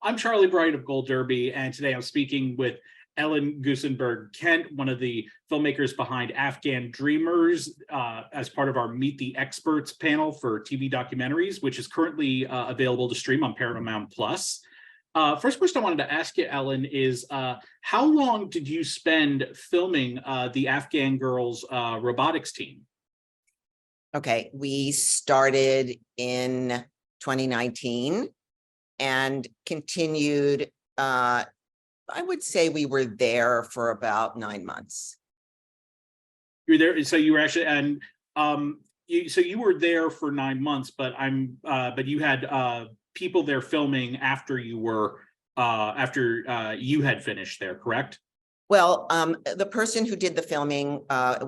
I'm Charlie Bright of Gold Derby, and today I'm speaking with Ellen Goosenberg Kent, one of the filmmakers behind Afghan Dreamers, as part of our Meet the Experts panel for TV documentaries, which is currently available to stream on Paramount Plus. First question I wanted to ask you, Ellen, is how long did you spend filming the Afghan Girls robotics team? Okay, we started in 2019 and continued, I would say we were there for about 9 months. You were there, so you were actually, and you were there for 9 months, but but you had people there filming after you were after you had finished there, correct? Well, the person who did the filming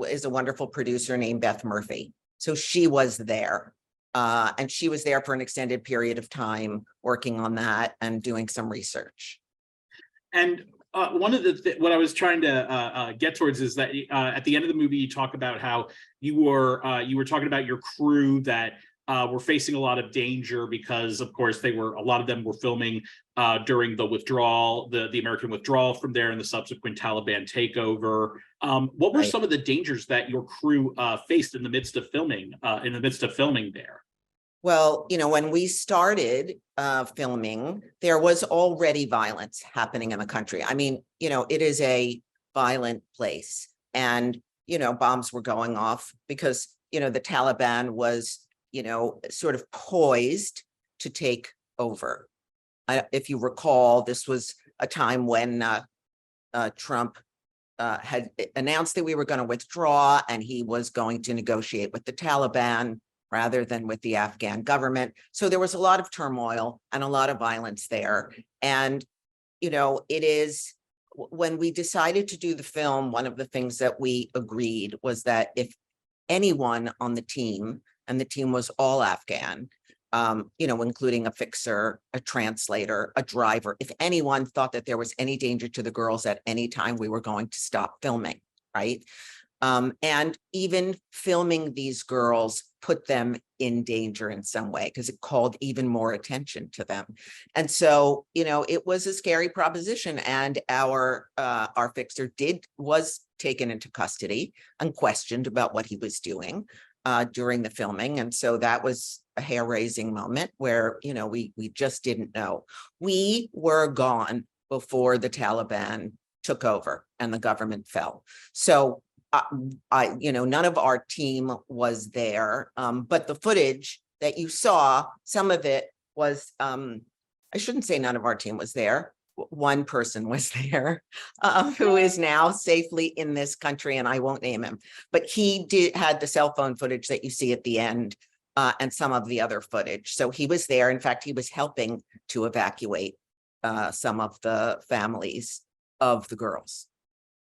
is a wonderful producer named Beth Murphy. So she was there. And she was there for an extended period of time working on that and doing some research. And one of what I was trying to get towards is that at the end of the movie, you talk about how you were talking about your crew that were facing a lot of danger because, of course, a lot of them were filming during the withdrawal, the American withdrawal from there, and the subsequent Taliban takeover. What were some of the dangers that your crew faced in the midst of filming there? Well, you know, when we started filming, there was already violence happening in the country. I mean, you know, it is a violent place, and, you know, bombs were going off because, you know, the Taliban was, you know, sort of poised to take over. If you recall, this was a time when Trump had announced that we were going to withdraw and he was going to negotiate with the Taliban rather than with the Afghan government. So there was a lot of turmoil and a lot of violence there. And, you know, it is, when we decided to do the film, one of the things that we agreed was that if anyone on the team, and the team was all Afghan, you know, including a fixer, a translator, a driver, if anyone thought that there was any danger to the girls at any time, we were going to stop filming, right? And even filming these girls put them in danger in some way because it called even more attention to them. And so, you know, it was a scary proposition, and our fixer was taken into custody and questioned about what he was doing during the filming. And so that was a hair-raising moment where, you know, we just didn't know. We were gone before the Taliban took over and the government fell. So you know, none of our team was there, but the footage that you saw, some of it was, I shouldn't say none of our team was there. One person was there who is now safely in this country, and I won't name him, but he had the cell phone footage that you see at the end and some of the other footage. So he was there. In fact, he was helping to evacuate some of the families of the girls.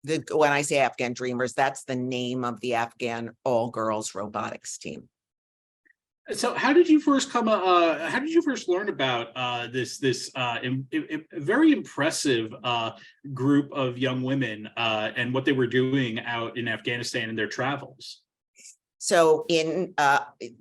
When I say Afghan Dreamers, that's the name of the Afghan all-girls robotics team. So, how did you first how did you first learn about this very impressive group of young women and what they were doing out in Afghanistan in their travels? So,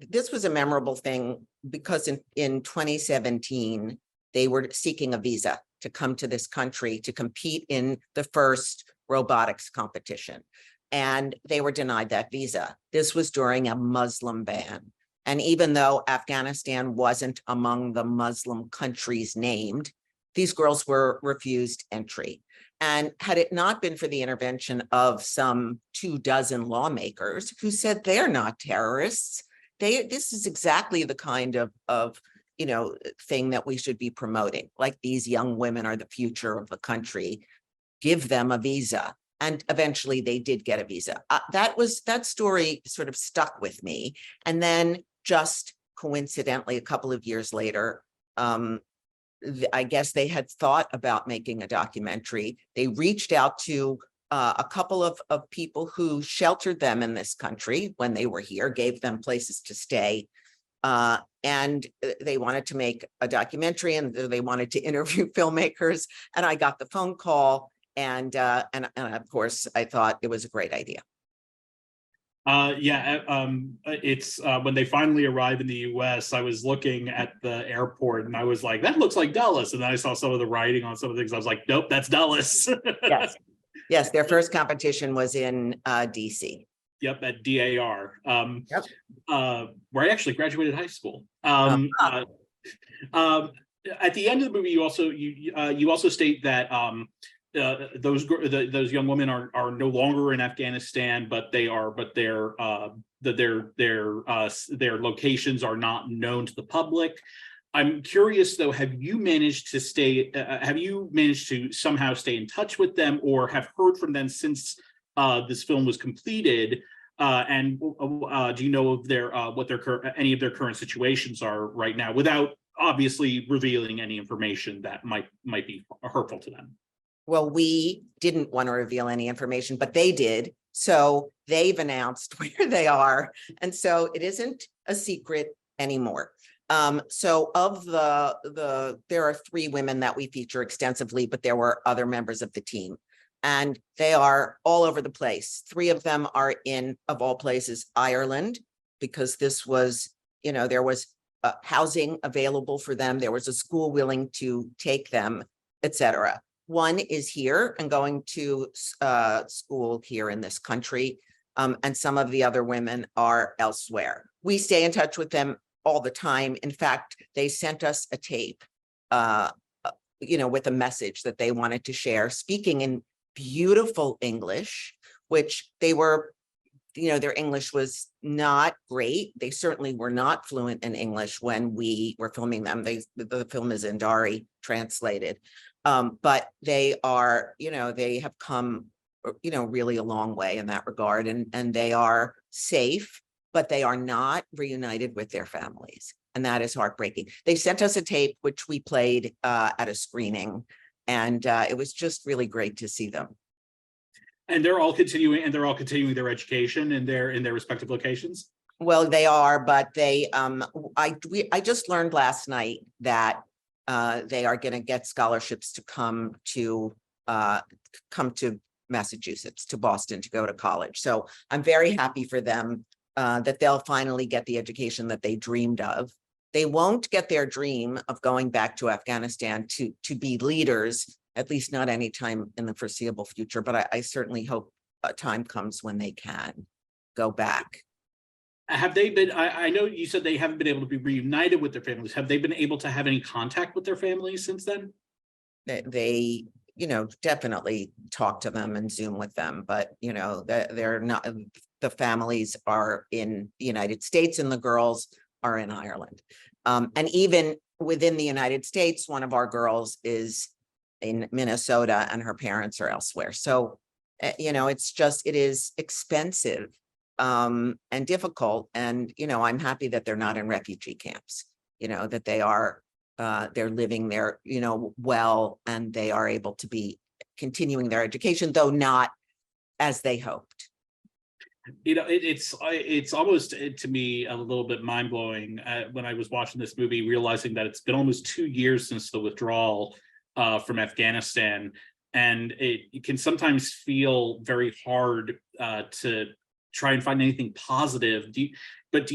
this was a memorable thing because in 2017 they were seeking a visa to come to this country to compete in the first robotics competition, and they were denied that visa. This was during a Muslim ban. And even though Afghanistan wasn't among the Muslim countries named, these girls were refused entry. And had it not been for the intervention of some 24 lawmakers who said they're not terrorists, this is exactly the kind of you know, thing that we should be promoting. Like, these young women are the future of the country. Give them a visa. And eventually they did get a visa. That story sort of stuck with me. And then just coincidentally, a couple of years later, I guess they had thought about making a documentary. They reached out to a couple of people who sheltered them in this country when they were here, gave them places to stay. And they wanted to make a documentary, and they wanted to interview filmmakers. And I got the phone call. And of course, I thought it was a great idea. It's when they finally arrive in the US, I was looking at the airport and I was like, that looks like Dulles. And then I saw some of the writing on some of the things. I was like, nope, that's Dulles. Yes. Yes, their first competition was in DC. Yep, at DAR, Yep. where I actually graduated high school. Uh-huh. At the end of the movie, you also state that those young women are no longer in Afghanistan, but their locations are not known to the public. I'm curious though, have you managed to somehow stay in touch with them, or have heard from them since this film was completed? And do you know of any of their current situations are right now, without obviously revealing any information that might be hurtful to them? Well, we didn't want to reveal any information, but they did. So they've announced where they are. And so it isn't a secret anymore. So of there are 3 women that we feature extensively, but there were other members of the team. And they are all over the place. 3 of them are in, of all places, Ireland, because this was, there was housing available for them. There was a school willing to take them, etc. One is here and going to school here in this country. And some of the other women are elsewhere. We stay in touch with them all the time. In fact, they sent us a tape, with a message that they wanted to share, speaking in beautiful English, which they were, their English was not great. They certainly were not fluent in English when we were filming them. The film is in Dari, translated. But they are, they have come, really a long way in that regard, and they are safe, but they are not reunited with their families. And that is heartbreaking. They sent us a tape, which we played at a screening, and it was just really great to see them. And they're all continuing their education in their respective locations? Well, they are, but they, I just learned last night that they are going to get scholarships to come to Massachusetts, to Boston, to go to college. So I'm very happy for them that they'll finally get the education that they dreamed of. They won't get their dream of going back to Afghanistan to be leaders, at least not anytime in the foreseeable future. But I certainly hope a time comes when they can go back. Have they been, I know you said they haven't been able to be reunited with their families. Have they been able to have any contact with their families since then? They definitely talk to them and Zoom with them, but, they're not, the families are in the United States and the girls are in Ireland. And even within the United States, one of our girls is in Minnesota and her parents are elsewhere. So, it is expensive and difficult. And, I'm happy that they're not in refugee camps, that they are, they're living there, well, and they are able to be continuing their education, though not as they hoped. It's almost, to me, a little bit mind-blowing when I was watching this movie, realizing that it's been almost 2 years since the withdrawal from Afghanistan. And it can sometimes feel very hard to try and find anything positive. Do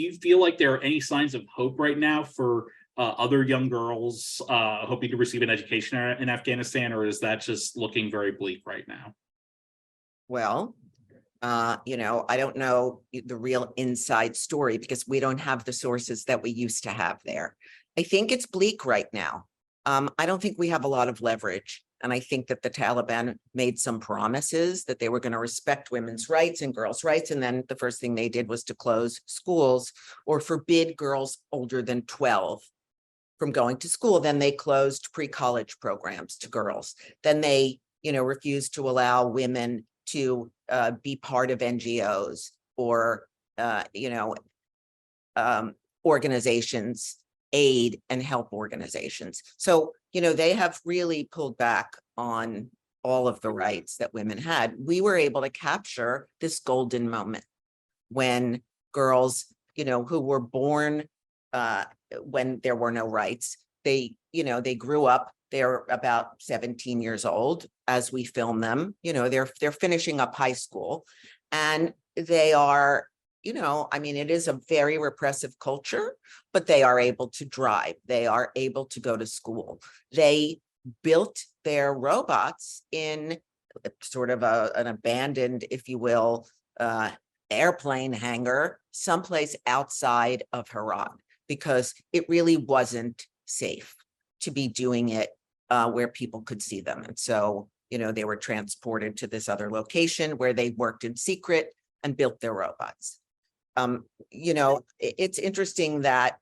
you feel like there are any signs of hope right now for other young girls hoping to receive an education in Afghanistan, or is that just looking very bleak right now? Well, I don't know the real inside story because we don't have the sources that we used to have there. I think it's bleak right now. I don't think we have a lot of leverage. And I think that the Taliban made some promises that they were going to respect women's rights and girls' rights. And then the first thing they did was to close schools or forbid girls older than 12 from going to school. Then they closed pre-college programs to girls. Then they, refused to allow women to be part of NGOs or, organizations, aid and help organizations. So, they have really pulled back on all of the rights that women had. We were able to capture this golden moment when girls, who were born when there were no rights, they grew up. They're about 17 years old as we film them. They're finishing up high school, and they are I mean, it is a very repressive culture, but they are able to drive. They are able to go to school. They built their robots in sort of an abandoned, if you will, airplane hangar someplace outside of Herat, because it really wasn't safe to be doing it where people could see them. And so, they were transported to this other location where they worked in secret and built their robots. It's interesting that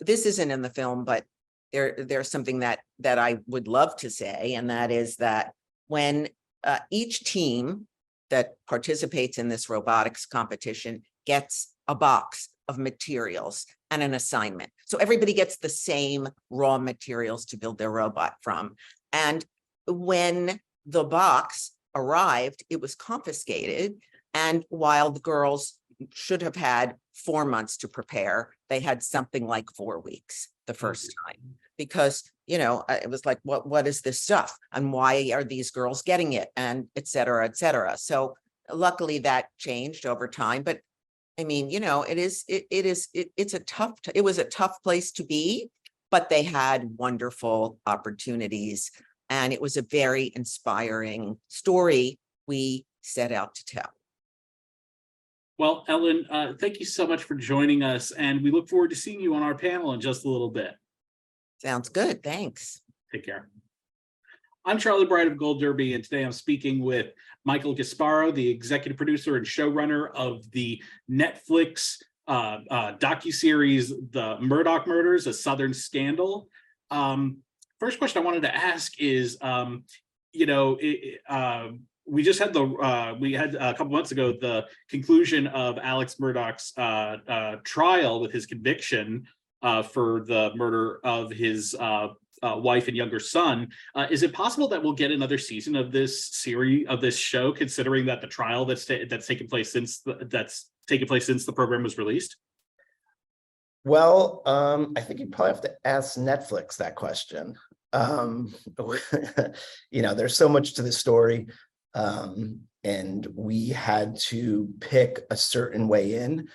this isn't in the film, but there's something that I would love to say, and that is that when each team that participates in this robotics competition gets a box of materials and an assignment. So everybody gets the same raw materials to build their robot from. And when the box arrived, it was confiscated. And while the girls should have had 4 months to prepare, they had something like 4 weeks the first time, because it was like, what is this stuff, and why are these girls getting it, and et cetera, et cetera. So luckily that changed over time, but I mean, it was a tough place to be, but they had wonderful opportunities, and it was a very inspiring story we set out to tell. Well, Ellen, thank you so much for joining us, and we look forward to seeing you on our panel in just a little bit. Sounds good. Thanks. Take care. I'm Charlie Bright of Gold Derby, and today I'm speaking with Michael Gasparro, the executive producer and showrunner of the Netflix docuseries, The Murdaugh Murders, A Southern Scandal. First question I wanted to ask is, we just had we had a couple months ago the conclusion of Alex Murdaugh's trial with his conviction for the murder of his wife and younger son. Is it possible that we'll get another season of this series, of this show, considering that the trial that's taken place since the program was released? Well, I think you probably have to ask Netflix that question. There's so much to the story, and we had to pick a certain way in.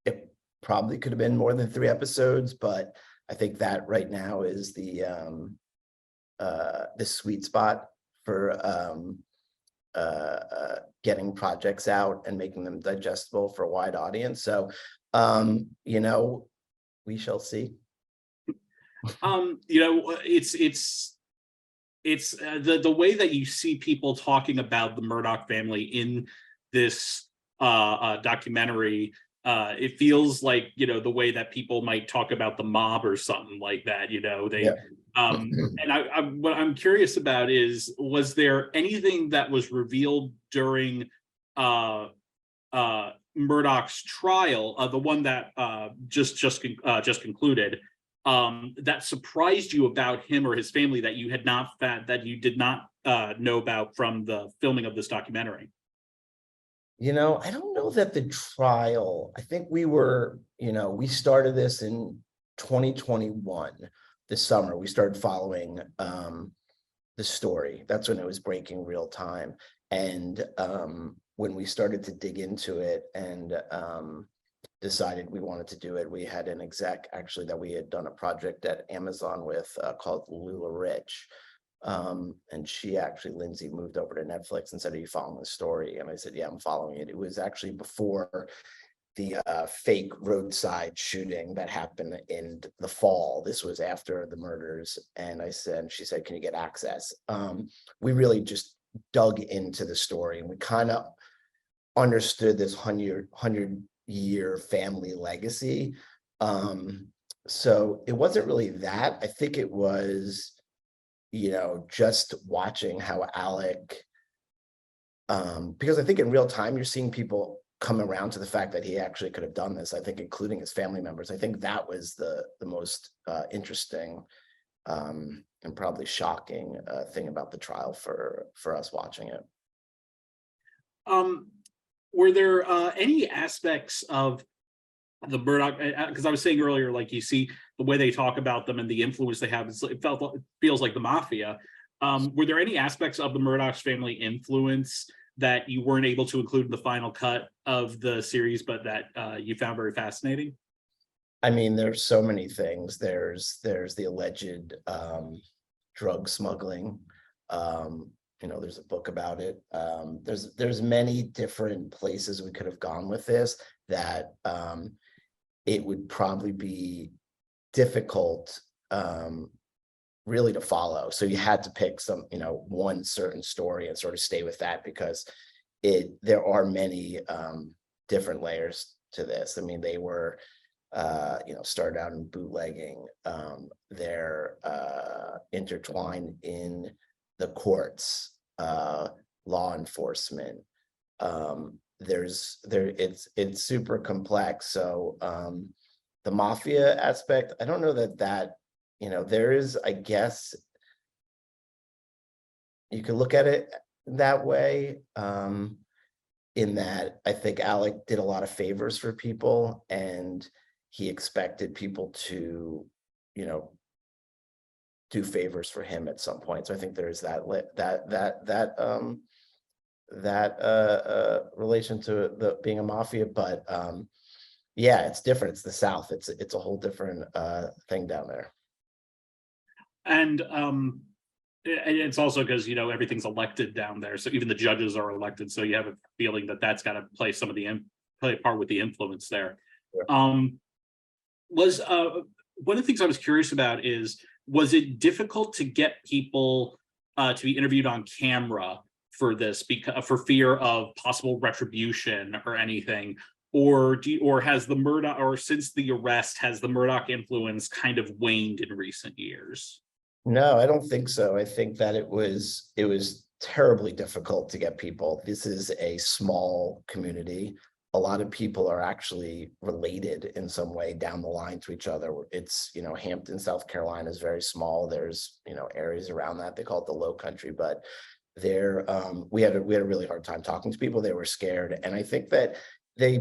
It probably could have been more than 3 episodes, but I think that right now is the sweet spot for getting projects out and making them digestible for a wide audience. So, we shall see. It's the way that you see people talking about the Murdaugh family in this documentary. It feels like, the way that people might talk about the mob or something like that. And what I'm curious about is, was there anything that was revealed during Murdaugh's trial, the one that just concluded, that surprised you about him or his family that you did not know about from the filming of this documentary? I don't know that the trial, I think we started this in 2021, this summer. We started following the story. That's when it was breaking real time. And when we started to dig into it and decided we wanted to do it, we had an exec actually that we had done a project at Amazon with called Lula Rich. And she actually, Lindsay, moved over to Netflix and said, "Are you following the story?" And I said, "Yeah, I'm following it." It was actually before the fake roadside shooting that happened in the fall. This was after the murders. And she said, "Can you get access?" We really just dug into the story, and we kind of understood this 100-year family legacy. So it wasn't really that. I think it was, just watching how Alec, because I think in real time, you're seeing people come around to the fact that he actually could have done this, I think, including his family members. I think that was the most interesting and probably shocking thing about the trial for us watching it. Were there any aspects of the Murdaugh, because I was saying earlier, like, you see the way they talk about them and the influence they have, it feels like the mafia. Were there any aspects of the Murdaugh's family influence that you weren't able to include in the final cut of the series, but that you found very fascinating? I mean, there's so many things. There's the alleged drug smuggling. There's a book about it. There's many different places we could have gone with this that it would probably be difficult really to follow. So you had to pick one certain story and sort of stay with that, because there are many different layers to this. I mean, they were started out in bootlegging. They're intertwined in the courts, law enforcement. It's super complex. So the mafia aspect, I don't know that there is, I guess you could look at it that way, in that I think Alec did a lot of favors for people, and he expected people to, do favors for him at some point. So I think there's that relation to being a mafia, but yeah, it's different. It's the South. It's a whole different thing down there. And it's also because everything's elected down there, so even the judges are elected. So you have a feeling that that's got to play some of play a part with the influence there. Sure. Was one of the things I was curious about is, was it difficult to get people to be interviewed on camera for this, because for fear of possible retribution or anything? Or has the Murdaugh, or since the arrest, has the Murdaugh influence kind of waned in recent years? No, I don't think so. I think that it was terribly difficult to get people. This is a small community. A lot of people are actually related in some way down the line to each other. It's, Hampton, South Carolina is very small. There's, areas around that. They call it the Low Country, but we had a really hard time talking to people. They were scared. And I think that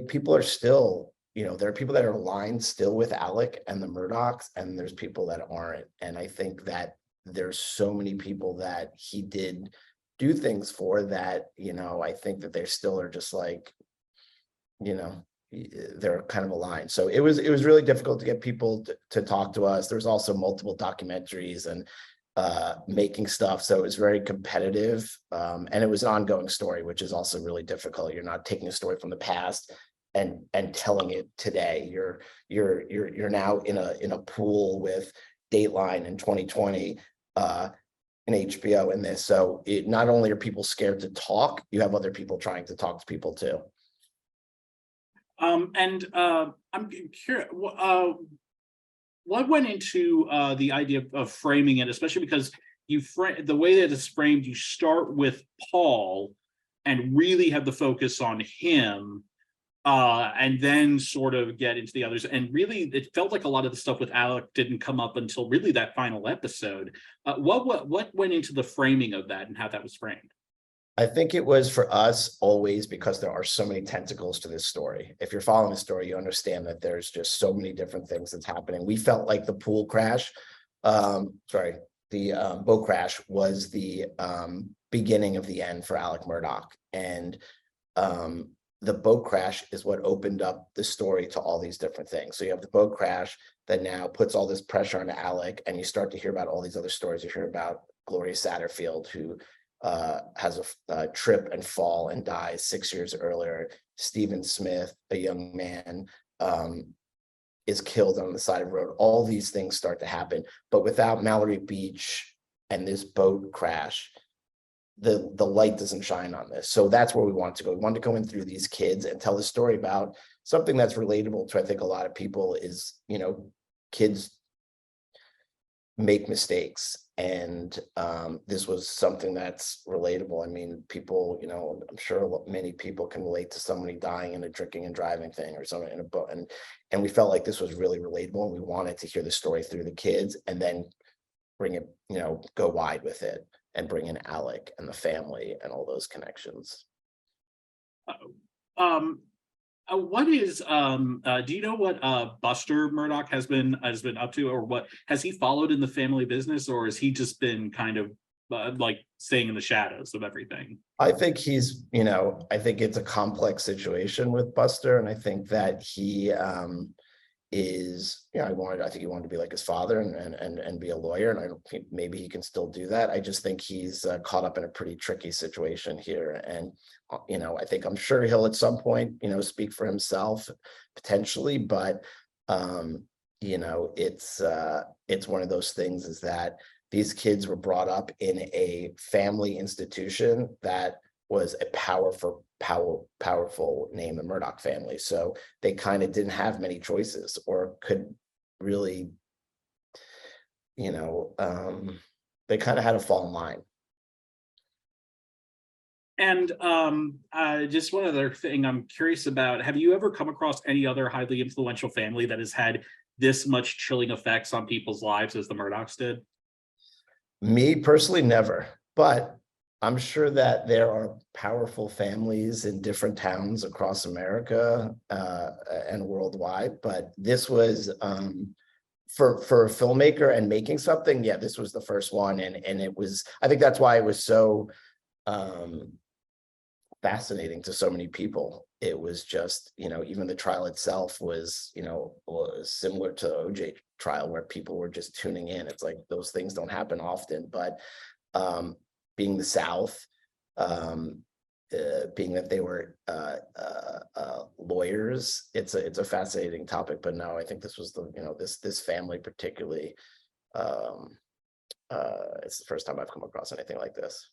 people are still, there are people that are aligned still with Alec and the Murdaughs, and there's people that aren't. And I think that there's so many people that he did do things for that, I think that they still are just like, they're kind of aligned. So it was really difficult to get people to talk to us. There's also multiple documentaries and making stuff. So it was very competitive. And it was an ongoing story, which is also really difficult. You're not taking a story from the past and telling it today. You're now in a pool with Dateline in 2020, and HBO in this. So not only are people scared to talk, you have other people trying to talk to people too. I'm curious, what went into the idea of framing it, especially because the way that it's framed, you start with Paul and really have the focus on him, and then sort of get into the others. And really, it felt like a lot of the stuff with Alec didn't come up until really that final episode. What went into the framing of that and how that was framed? I think it was for us always because there are so many tentacles to this story. If you're following the story, you understand that there's just so many different things that's happening. We felt like the pool crash, the boat crash was the beginning of the end for Alec Murdaugh. And the boat crash is what opened up the story to all these different things. So you have the boat crash that now puts all this pressure on Alec, and you start to hear about all these other stories. You hear about Gloria Satterfield, who has a trip and fall and dies 6 years earlier. Stephen Smith, a young man, is killed on the side of the road. All these things start to happen, but without Mallory Beach and this boat crash, the light doesn't shine on this. So that's where we want to go. We want to go in through these kids and tell a story about something that's relatable to, I think, a lot of people is, kids make mistakes. And this was something that's relatable. I mean, people, I'm sure many people can relate to somebody dying in a drinking and driving thing or something in a boat. And we felt like this was really relatable, and we wanted to hear the story through the kids and then bring it, go wide with it and bring in Alec and the family and all those connections. What is do you know what Buster Murdaugh has been up to, or what has he followed in the family business, or has he just been kind of like staying in the shadows of everything. I think he's, I think it's a complex situation with Buster, and I think that he is, I think he wanted to be like his father and be a lawyer, and I don't think maybe he can still do that. I just think he's caught up in a pretty tricky situation here, and I'm sure he'll at some point, speak for himself potentially, but it's one of those things is that these kids were brought up in a family institution that was a powerful name, the Murdaugh family. So they kind of didn't have many choices or could really, they kind of had to fall in line. And just one other thing I'm curious about, have you ever come across any other highly influential family that has had this much chilling effects on people's lives as the Murdaughs did? Me personally, never, but I'm sure that there are powerful families in different towns across America and worldwide, but this was for a filmmaker and making something. Yeah, this was the first one, and it was, I think that's why it was so fascinating to so many people. It was just, even the trial itself was, was similar to the OJ trial where people were just tuning in. It's like those things don't happen often, but being the South, being that they were lawyers, it's a fascinating topic. But no, I think this was this family particularly. It's the first time I've come across anything like this.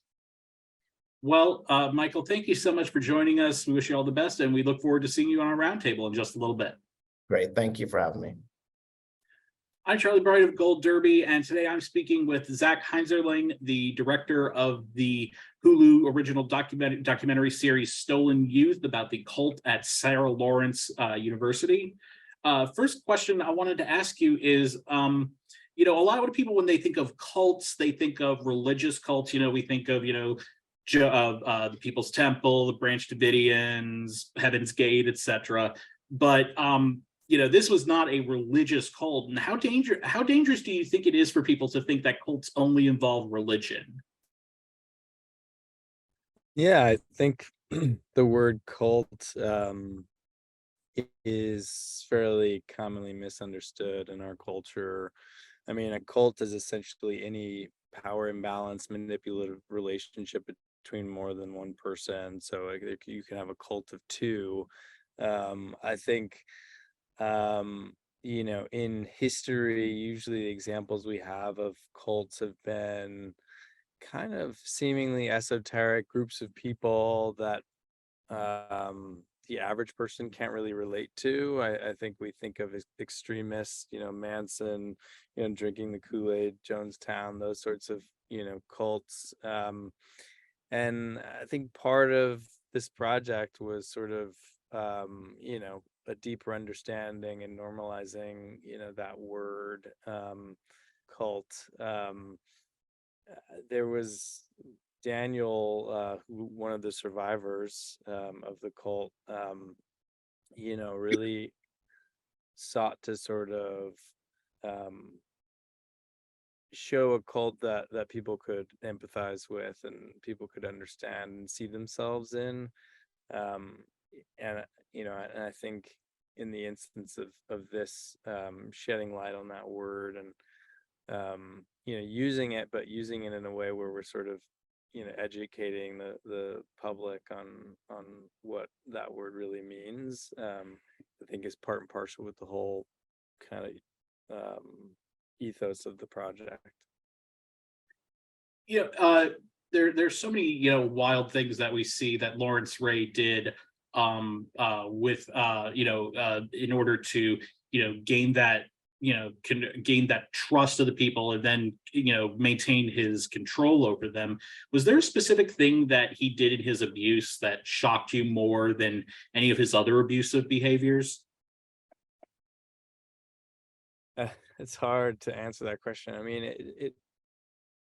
Well, Michael, thank you so much for joining us. We wish you all the best, and we look forward to seeing you on our roundtable in just a little bit. Great. Thank you for having me. I'm Charlie Bright of Gold Derby, and today I'm speaking with Zach Heinzerling, the director of the Hulu original documentary series Stolen Youth about the cult at Sarah Lawrence University. First question I wanted to ask you is, a lot of people, when they think of cults, they think of religious cults. We think of, the People's Temple, the Branch Davidians, Heaven's Gate, etc. But this was not a religious cult. And how dangerous do you think it is for people to think that cults only involve religion? Yeah, I think the word cult is fairly commonly misunderstood in our culture. I mean, a cult is essentially any power imbalance, manipulative relationship between more than one person. So you can have a cult of two. I think, in history, usually the examples we have of cults have been kind of seemingly esoteric groups of people that the average person can't really relate to. I think we think of extremists, Manson, drinking the Kool-Aid, Jonestown, those sorts of, cults. And I think part of this project was sort of, a deeper understanding and normalizing, that word cult. There was Daniel, one of the survivors of the cult, really sought to sort of show a cult that people could empathize with and people could understand and see themselves in. And I think in the instance of this, shedding light on that word and using it in a way where we're sort of educating the public on what that word really means, I think is part and parcel with the whole kind of ethos of the project. There's so many wild things that we see that Lawrence Ray did with in order to gain that gain that trust of the people and then maintain his control over them. Was there a specific thing that he did in his abuse that shocked you more than any of his other abusive behaviors? It's hard to answer that question. I mean,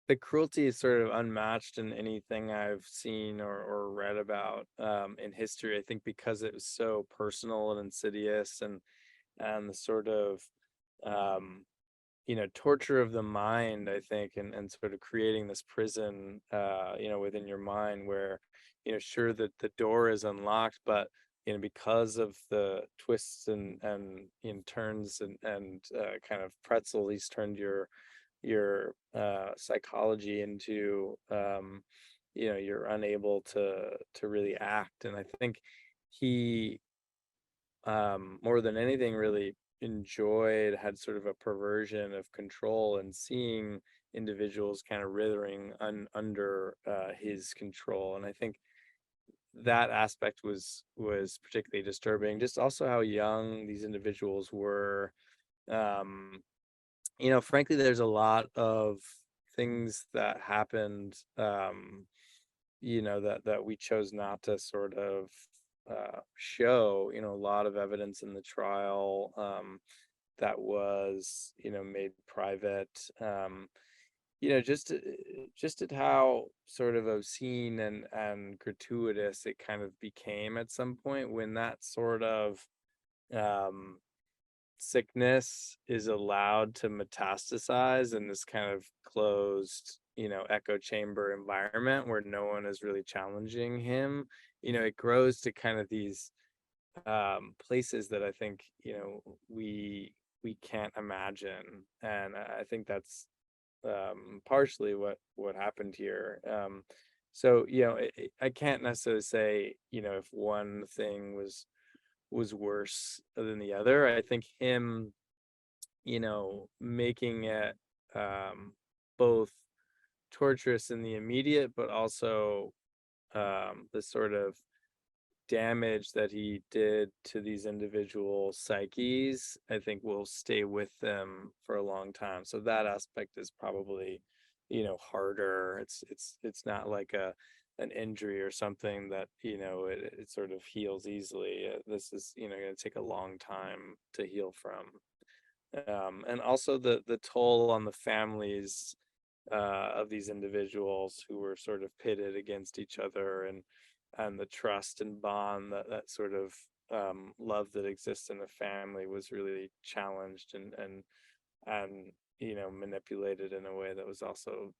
the cruelty is sort of unmatched in anything I've seen or read about in history. I think because it was so personal and insidious, and the sort of torture of the mind, I think, and sort of creating this prison, within your mind where, sure that the door is unlocked, but, because of the twists and turns and kind of pretzel, he's turned your psychology into, you're unable to really act. And I think he, more than anything, really had sort of a perversion of control and seeing individuals kind of writhing under his control. And I think that aspect was particularly disturbing. Just also how young these individuals were. Um, Frankly, there's a lot of things that happened, that we chose not to sort of show. A lot of evidence in the trial that was, made private. Just at how sort of obscene and gratuitous it kind of became at some point when that sort of um, sickness is allowed to metastasize in this kind of closed, echo chamber environment where no one is really challenging him. It grows to kind of these places that I think, we can't imagine. And I think that's partially what happened here. So I can't necessarily say, if one thing was worse than the other. I think him, making it both torturous in the immediate, but also the sort of damage that he did to these individual psyches, I think will stay with them for a long time. So that aspect is probably, harder. It's not like an injury or something that, it sort of heals easily. This is, going to take a long time to heal from. And also the toll on the families of these individuals who were sort of pitted against each other, and the trust and bond that sort of love that exists in a family was really challenged and manipulated in a way that was also,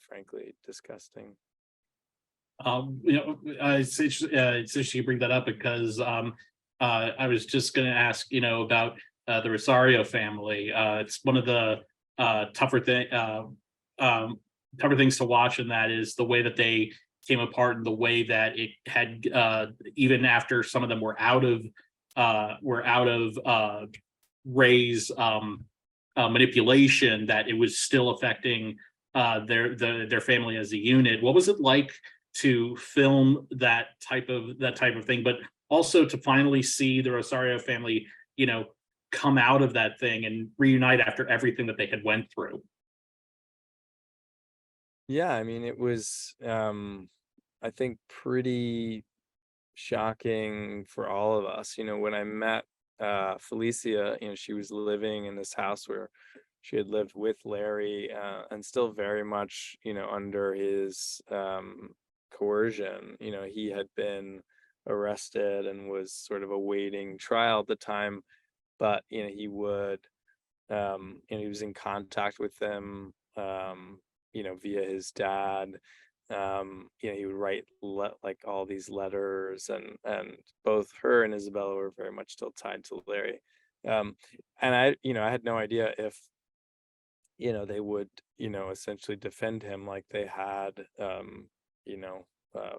frankly disgusting. It's interesting you bring that up because I was just going to ask, about the Rosario family. It's one of the tougher things to watch, and that is the way that they came apart and the way that it had, even after some of them were out of Ray's manipulation, that it was still affecting their family as a unit. What was it like to film that type of thing, but also to finally see the Rosario family, come out of that thing and reunite after everything that they had went through? Yeah, I mean, it was, I think, pretty shocking for all of us. When I met Felicia, she was living in this house where she had lived with Larry, and still very much, under his coercion. He had been arrested and was sort of awaiting trial at the time, but he would, he was in contact with them, via his dad. He would write like all these letters, and both her and Isabella were very much still tied to Larry. And I had no idea if, they would, essentially defend him like they had,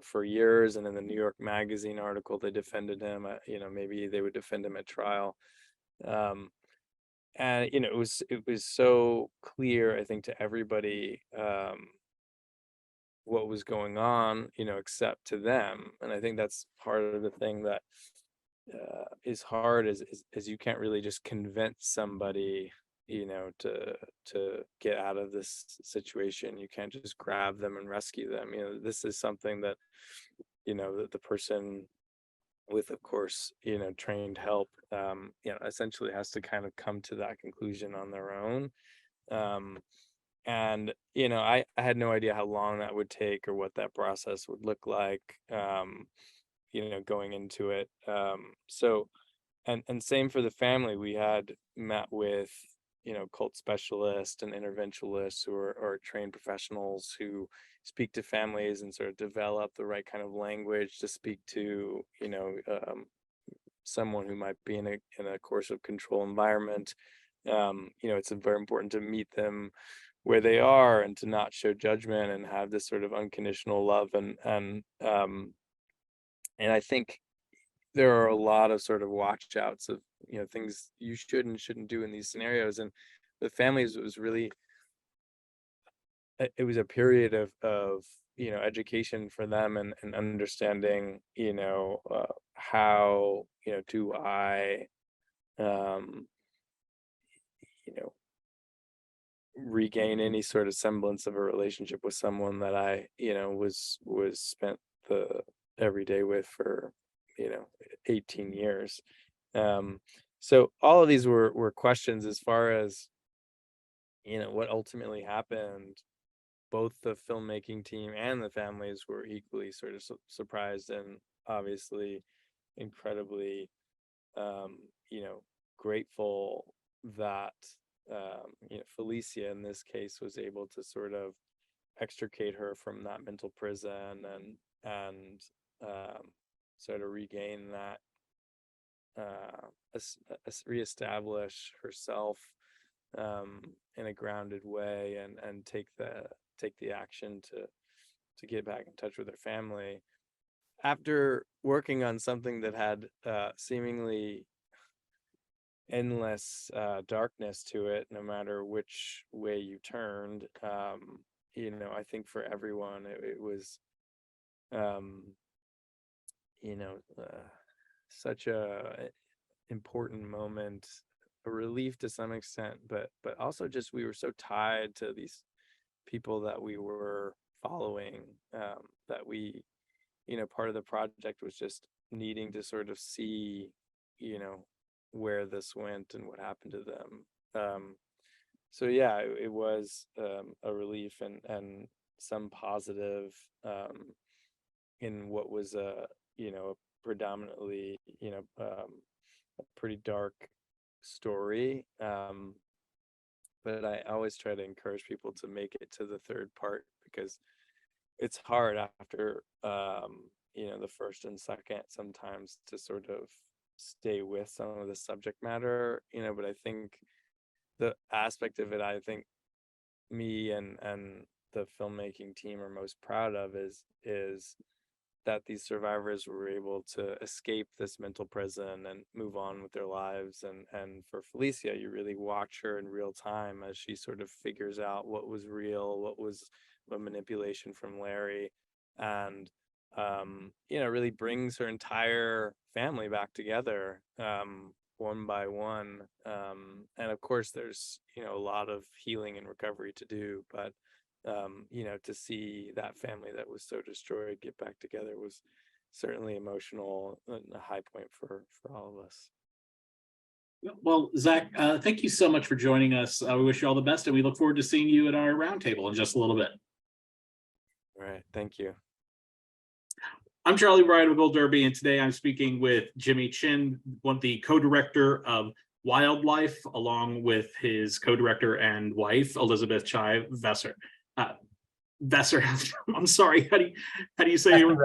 for years. And in the New York Magazine article, they defended him. Maybe they would defend him at trial. And it was so clear, I think, to everybody, what was going on, except to them. And I think that's part of the thing that is hard, is you can't really just convince somebody, to get out of this situation. You can't just grab them and rescue them. This is something that, that the person with, of course, trained help, essentially has to kind of come to that conclusion on their own. And I had no idea how long that would take or what that process would look like, going into it. So and same for the family. We had met with cult specialists and interventionalists who are trained professionals who speak to families and sort of develop the right kind of language to speak to, someone who might be in a coercive control environment. It's very important to meet them where they are and to not show judgment and have this sort of unconditional love. And I think there are a lot of sort of watch outs of, things you should and shouldn't do in these scenarios. And the families, it was a period of education for them and understanding, how, do I, regain any sort of semblance of a relationship with someone that I, was spent every day with for, 18 years. So all of these were questions as far as, what ultimately happened. Both the filmmaking team and the families were equally sort of surprised and obviously incredibly, grateful that, Felicia in this case was able to sort of extricate her from that mental prison and sort of regain that, reestablish herself in a grounded way and take the action to get back in touch with her family after working on something that had seemingly endless darkness to it, no matter which way you turned. I think for everyone it was such a important moment, a relief to some extent, but also just we were so tied to these people that we were following, that we, part of the project was just needing to sort of see, where this went and what happened to them. So yeah, it was a relief and some positive in what was a predominantly a pretty dark story. But I always try to encourage people to make it to the third part because it's hard after the first and second sometimes to sort of stay with some of the subject matter, but I think the aspect of it I think me and the filmmaking team are most proud of is that these survivors were able to escape this mental prison and move on with their lives. And for Felicia, you really watch her in real time as she sort of figures out what was real, what was a manipulation from Larry, and really brings her entire family back together, one by one. And of course there's a lot of healing and recovery to do, but to see that family that was so destroyed get back together was certainly emotional and a high point for all of us. Well, Zach, thank you so much for joining us. We wish you all the best, and we look forward to seeing you at our roundtable in just a little bit. All right, thank you. I'm Charlie Bryan of Gold Derby, and today I'm speaking with Jimmy Chin, the co-director of Wildlife, along with his co-director and wife, Elizabeth Chai Vesser. Vesser, I'm sorry, how do you say your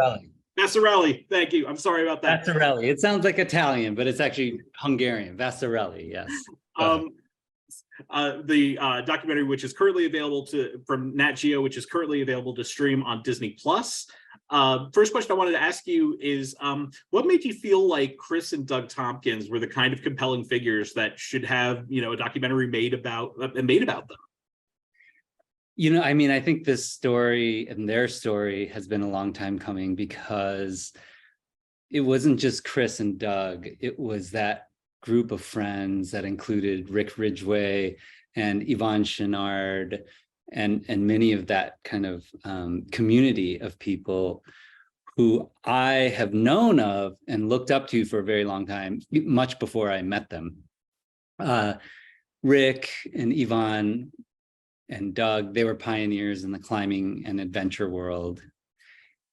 Vassarelli? Thank you. I'm sorry about that. Vassarelli. It sounds like Italian, but it's actually Hungarian. Vassarelli, yes. The documentary, which is currently available from Nat Geo, which is currently available to stream on Disney Plus. First question I wanted to ask you is, what made you feel like Chris and Doug Tompkins were the kind of compelling figures that should have, a documentary made about them? I think this story and their story has been a long time coming because it wasn't just Chris and Doug. It was that group of friends that included Rick Ridgway and Yvonne Chenard and many of that kind of community of people who I have known of and looked up to for a very long time, much before I met them. Rick and Yvonne and Doug, they were pioneers in the climbing and adventure world.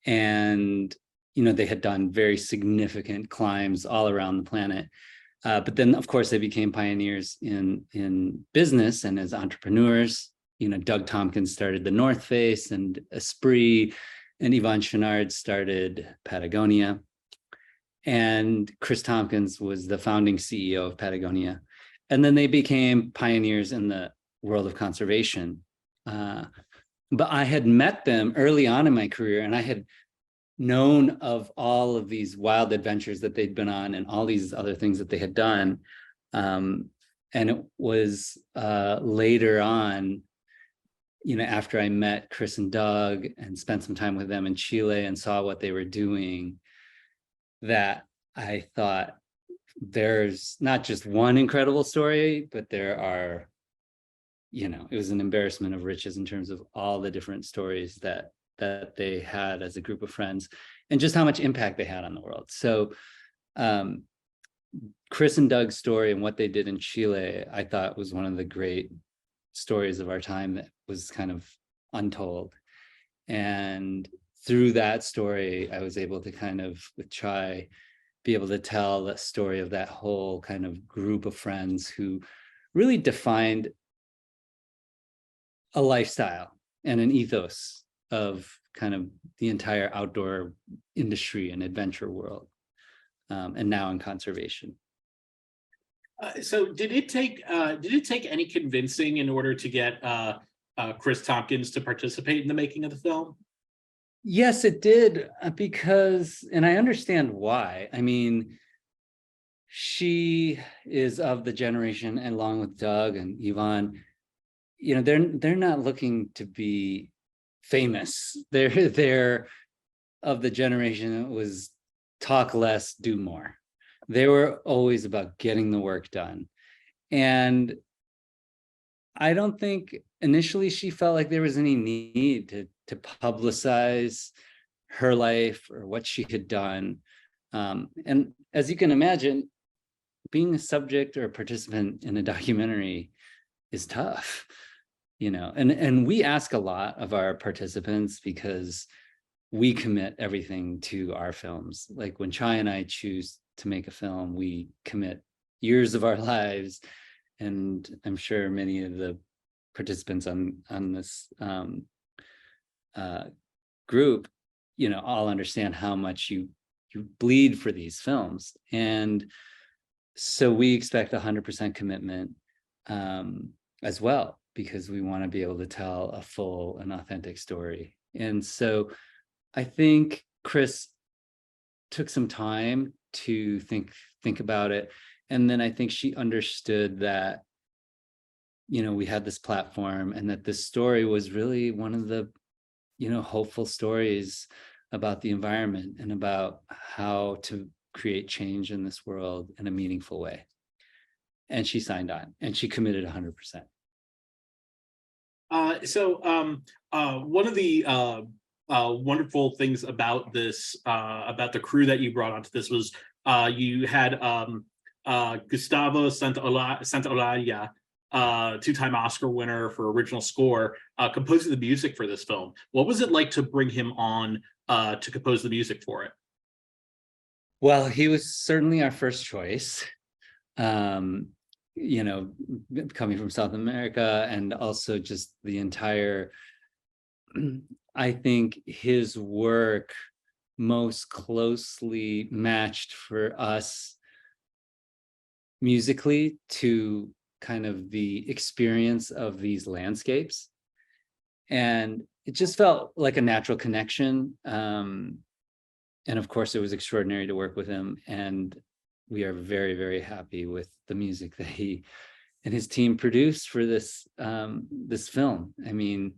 And, they had done very significant climbs all around the planet. But then, of course, they became pioneers in business and as entrepreneurs. You know, Doug Tompkins started the North Face and Esprit, and Yvon Chouinard started Patagonia. And Chris Tompkins was the founding CEO of Patagonia. And then they became pioneers in the world of conservation. But I had met them early on in my career, and I had known of all of these wild adventures that they'd been on and all these other things that they had done. And it was later on, you know, after I met Chris and Doug and spent some time with them in Chile and saw what they were doing, that I thought, there's not just one incredible story, but there are, you know, it was an embarrassment of riches in terms of all the different stories that they had as a group of friends and just how much impact they had on the world. So Chris and Doug's story and what they did in Chile, I thought was one of the great stories of our time that was kind of untold. And through that story, I was able to kind of, with Chai, be able to tell the story of that whole kind of group of friends who really defined a lifestyle and an ethos of kind of the entire outdoor industry and adventure world, and now in conservation. So did it take any convincing in order to get Chris Tompkins to participate in the making of the film? Yes, it did, because, and I understand why. I mean, she is of the generation, and along with Doug and Yvon, you know, they're not looking to be famous. They're of the generation that was talk less, do more. They were always about getting the work done. And I don't think initially she felt like there was any need to publicize her life or what she had done. And as you can imagine, being a subject or a participant in a documentary is tough, you know, and we ask a lot of our participants because we commit everything to our films. Like when Chai and I choose to make a film, we commit years of our lives. And I'm sure many of the participants on this group, you know, all understand how much you bleed for these films. And so we expect 100% commitment as well, because we want to be able to tell a full and authentic story. And so I think Chris took some time to think about it. And then I think she understood that, you know, we had this platform and that this story was really one of the, you know, hopeful stories about the environment and about how to create change in this world in a meaningful way. And she signed on and she committed 100%. One of the wonderful things about this, about the crew that you brought onto this, was you had Gustavo Santaolalla, two-time Oscar winner for original score, composing the music for this film. What was it like to bring him on to compose the music for it? Well, he was certainly our first choice. You know, coming from South America, and also just the entire, I think his work most closely matched for us musically to kind of the experience of these landscapes. And it just felt like a natural connection. And of course, it was extraordinary to work with him. And we are very, very happy with the music that he and his team produced for this this film. I mean,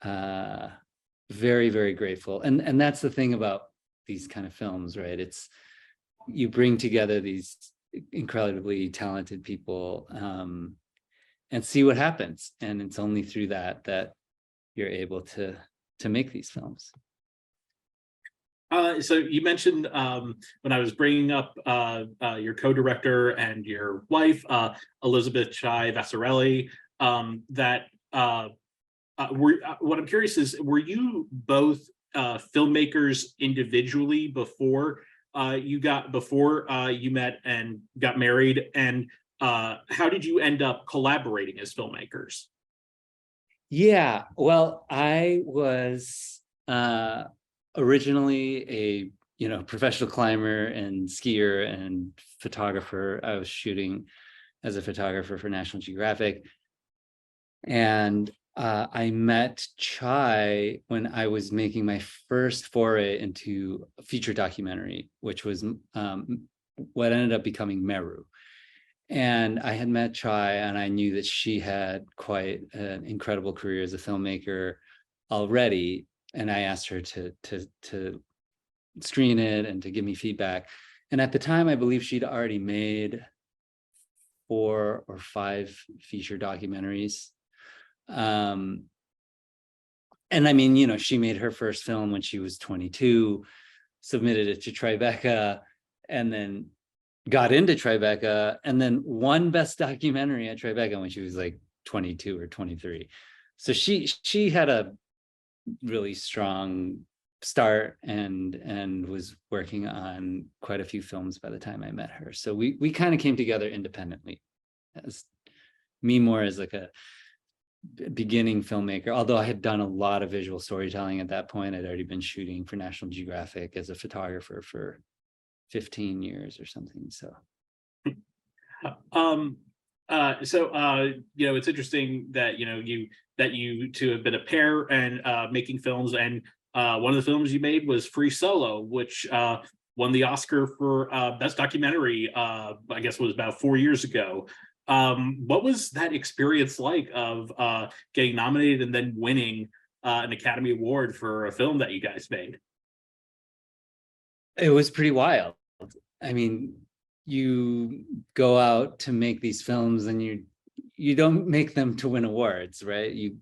very, very grateful. And that's the thing about these kind of films, right? It's, you bring together these incredibly talented people and see what happens. And it's only through that you're able to make these films. So you mentioned when I was bringing up your co-director and your wife, Elizabeth Chai Vassarelli, that what I'm curious is, were you both filmmakers individually before you met and got married, and how did you end up collaborating as filmmakers? Yeah, well, I was originally a professional climber and skier and photographer. I was shooting as a photographer for National Geographic, and I met Chai when I was making my first foray into a feature documentary, which was what ended up becoming Meru. And I had met Chai, and I knew that she had quite an incredible career as a filmmaker already. And I asked her to screen it and to give me feedback. And at the time, I believe she'd already made 4 or 5 feature documentaries. And I mean, she made her first film when she was 22, submitted it to Tribeca, and then got into Tribeca, and then won Best Documentary at Tribeca when she was like 22 or 23. So she had a really strong start and was working on quite a few films by the time I met her. So we kind of came together independently, as me more as like a beginning filmmaker, although I had done a lot of visual storytelling at that point. I'd already been shooting for National Geographic as a photographer for 15 years or something. So it's interesting that you two have been a pair and making films, and one of the films you made was Free Solo, which won the Oscar for Best Documentary, I guess it was about 4 years ago. What was that experience like of getting nominated and then winning an Academy Award for a film that you guys made? it was pretty wild. I mean, you go out to make these films, and you don't make them to win awards, right? You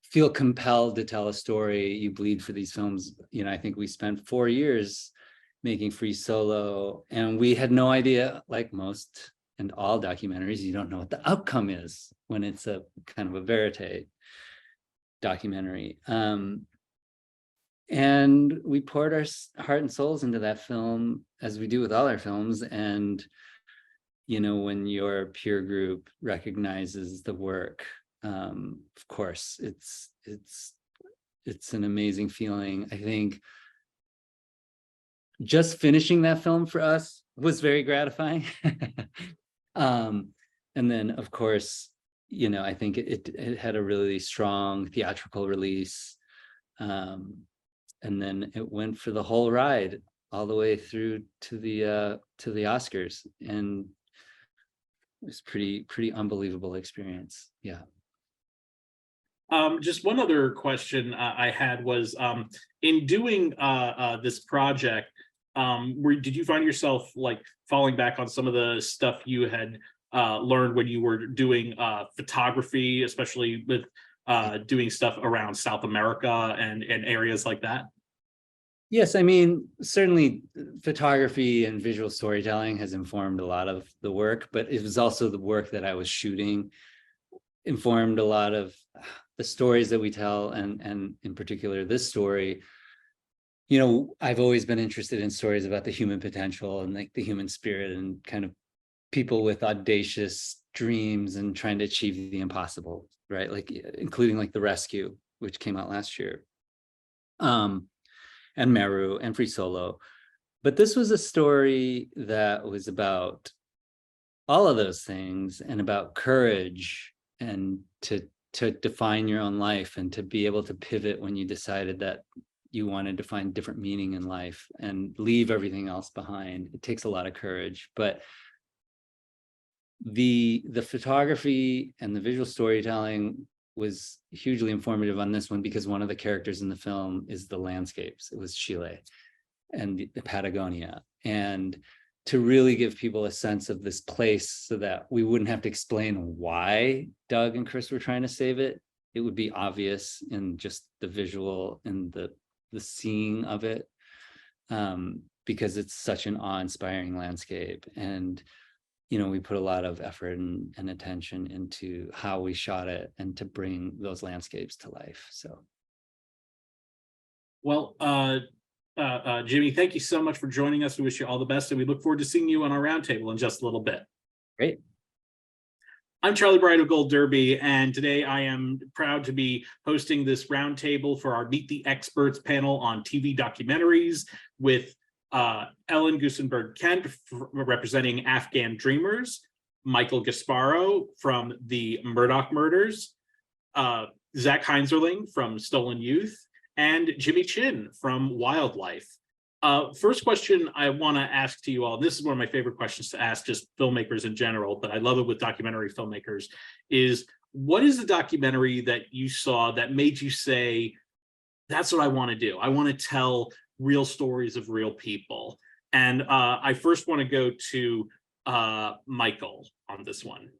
feel compelled to tell a story. You bleed for these films. I think we spent 4 years making Free Solo, and we had no idea, like most and all documentaries, you don't know what the outcome is when it's a kind of a verite documentary. And we poured our heart and souls into that film, as we do with all our films. And when your peer group recognizes the work, of course it's an amazing feeling. I think just finishing that film for us was very gratifying. And then of course, I think it had a really strong theatrical release. And then it went for the whole ride all the way through to the Oscars, and it was pretty unbelievable experience. Yeah. Just one other question I had was, in doing this project, did you find yourself like falling back on some of the stuff you had learned when you were doing photography, especially with doing stuff around South America and areas like that? Yes, I mean, certainly photography and visual storytelling has informed a lot of the work, but it was also the work that I was shooting informed a lot of the stories that we tell, and in particular this story. I've always been interested in stories about the human potential and like the human spirit, and kind of people with audacious dreams and trying to achieve the impossible, right? Like including like The Rescue, which came out last year. And Meru and Free Solo. But this was a story that was about all of those things, and about courage, and to define your own life, and to be able to pivot when you decided that you wanted to find different meaning in life and leave everything else behind. It takes a lot of courage, but the photography and the visual storytelling was hugely informative on this one, because one of the characters in the film is the landscapes. It was Chile and the Patagonia, and to really give people a sense of this place so that we wouldn't have to explain why Doug and Chris were trying to save it. It would be obvious in just the visual and the seeing of it, because it's such an awe-inspiring landscape. And we put a lot of effort and attention into how we shot it, and to bring those landscapes to life. So, Well, Jimmy, thank you so much for joining us. We wish you all the best, and we look forward to seeing you on our roundtable in just a little bit. Great. I'm Charlie Bright of Gold Derby, and today I am proud to be hosting this roundtable for our Meet the Experts panel on TV documentaries with Ellen Goosenberg Kent representing Afghan Dreamers, Michael Gasparro from the Murdaugh Murders, Zach Heinzerling from Stolen Youth, and Jimmy Chin from Wildlife. First question I want to ask to you all, this is one of my favorite questions to ask just filmmakers in general, but I love it with documentary filmmakers, is what is the documentary that you saw that made you say, that's what I want to do? I want to tell real stories of real people. And I first want to go to Michael on this one.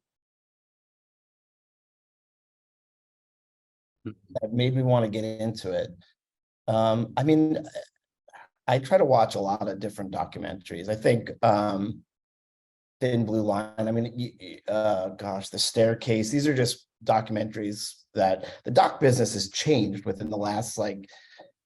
That made me want to get into it. I mean, I try to watch a lot of different documentaries. I think Thin Blue Line, I mean, gosh, The Staircase, these are just documentaries that the doc business has changed within the last like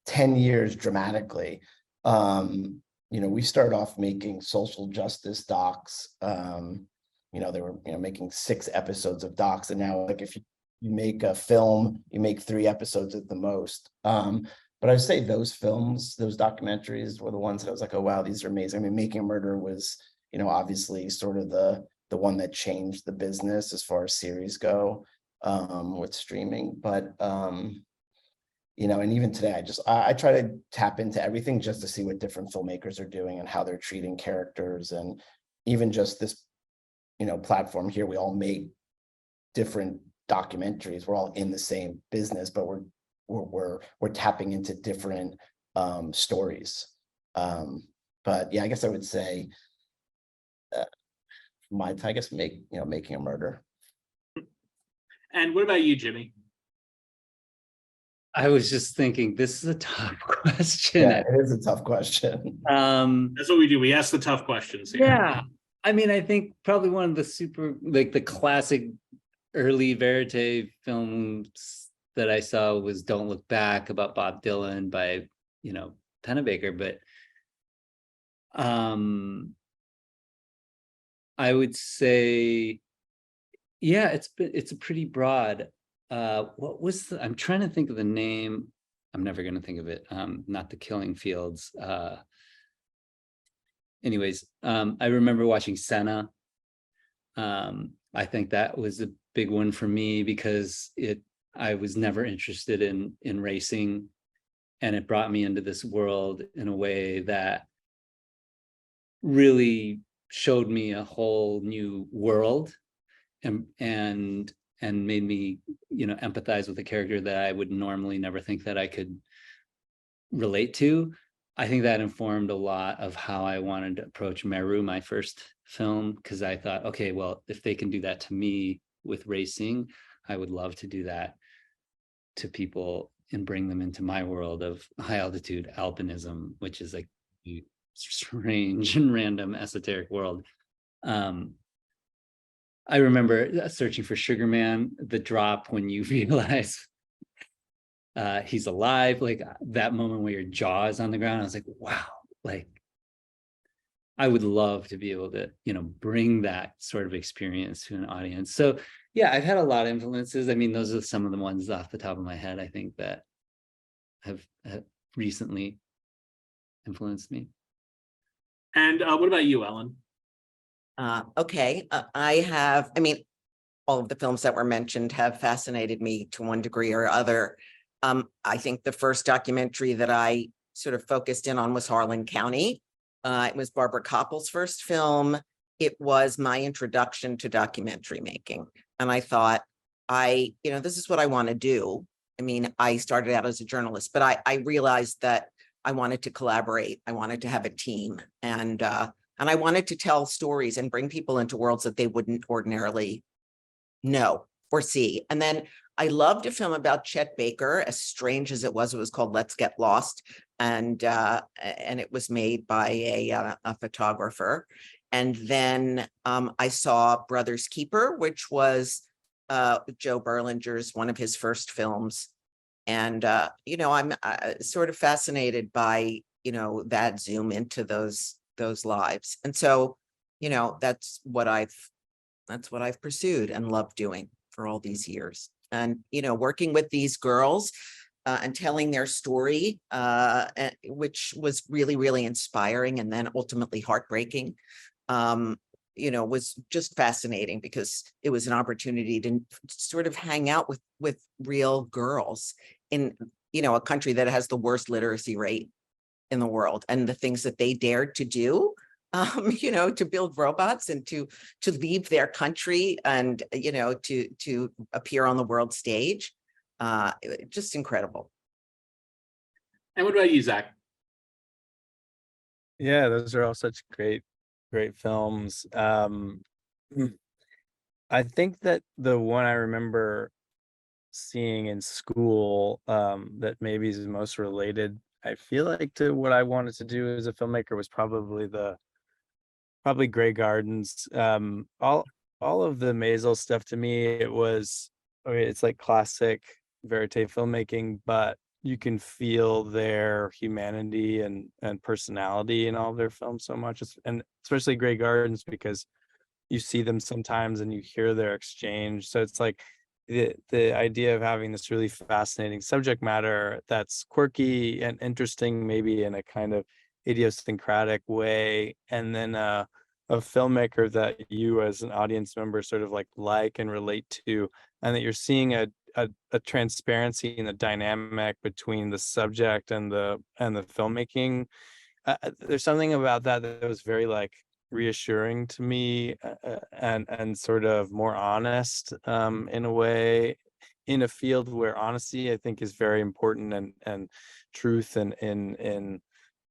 10 years dramatically. You know, we started off making social justice docs. You know, they were, you know, making 6 episodes of docs, and now like if you make a film, you make 3 episodes at the most. But I'd say those films, those documentaries were the ones that I was like, oh, wow, these are amazing. I mean, Making a Murder was, you know, obviously sort of the one that changed the business as far as series go with streaming. But, you know, and even today, I try to tap into everything just to see what different filmmakers are doing and how they're treating characters. And even just this, you know, platform here, we all make different documentaries. We're all in the same business, but we're tapping into different stories. But yeah, I guess I would say Making a Murder. And what about you, Jimmy? I was just thinking, this is a tough question. Yeah, it is a tough question. That's what we do. We ask the tough questions here. Yeah. I mean, I think probably one of the the classic early verite films that I saw was Don't Look Back, about Bob Dylan by, you know, Pennebaker. But I would say, yeah, it's a pretty broad. What was I'm trying to think of the name. I'm never going to think of it. Not The Killing Fields. Anyways, I remember watching Senna. I think that was a big one for me because I was never interested in racing, and it brought me into this world in a way that really showed me a whole new world and made me, you know, empathize with a character that I would normally never think that I could relate to. I think that informed a lot of how I wanted to approach Meru, my first film, because I thought, okay, well, if they can do that to me with racing, I would love to do that to people and bring them into my world of high altitude alpinism, which is like a strange and random esoteric world. I remember searching for Sugar Man, the drop when you realize he's alive, like that moment where your jaw is on the ground. I was like, wow, like I would love to be able to, you know, bring that sort of experience to an audience. So yeah, I've had a lot of influences. I mean, those are some of the ones off the top of my head, I think, that have recently influenced me. And what about you, Ellen? Okay, I mean, all of the films that were mentioned have fascinated me to one degree or other. I think the first documentary that I sort of focused in on was Harlan County. It was Barbara Koppel's first film. It was my introduction to documentary making. And I thought, this is what I want to do. I mean, I started out as a journalist, but I realized that I wanted to collaborate. I wanted to have a team, and I wanted to tell stories and bring people into worlds that they wouldn't ordinarily know or see. And then I loved a film about Chet Baker, as strange as it was called Let's Get Lost. And it was made by a photographer. And then I saw Brother's Keeper, which was Joe Berlinger's, one of his first films. And, I'm sort of fascinated by, that zoom into those lives. And so, that's what I've pursued and loved doing for all these years. And, working with these girls and telling their story, which was really, really inspiring and then ultimately heartbreaking, was just fascinating because it was an opportunity to sort of hang out with real girls in, a country that has the worst literacy rate in the world, and the things that they dared to do, to build robots and to leave their country and, to appear on the world stage. Just incredible. And what about you, Zach? Yeah, those are all such great films. I think that the one I remember seeing in school, that maybe is most related, I feel like, to what I wanted to do as a filmmaker was probably Grey Gardens. All of the Maisel stuff, to me, it's like classic verite filmmaking, but you can feel their humanity and personality in all of their films so much, and especially Grey Gardens, because you see them sometimes and you hear their exchange. So it's like the idea of having this really fascinating subject matter that's quirky and interesting, maybe in a kind of idiosyncratic way, and then a filmmaker that you as an audience member sort of like and relate to, and that you're seeing a transparency in the dynamic between the subject and the filmmaking. There's something about that was very reassuring to me, and sort of more honest, in a way, in a field where honesty, I think, is very important, and truth, and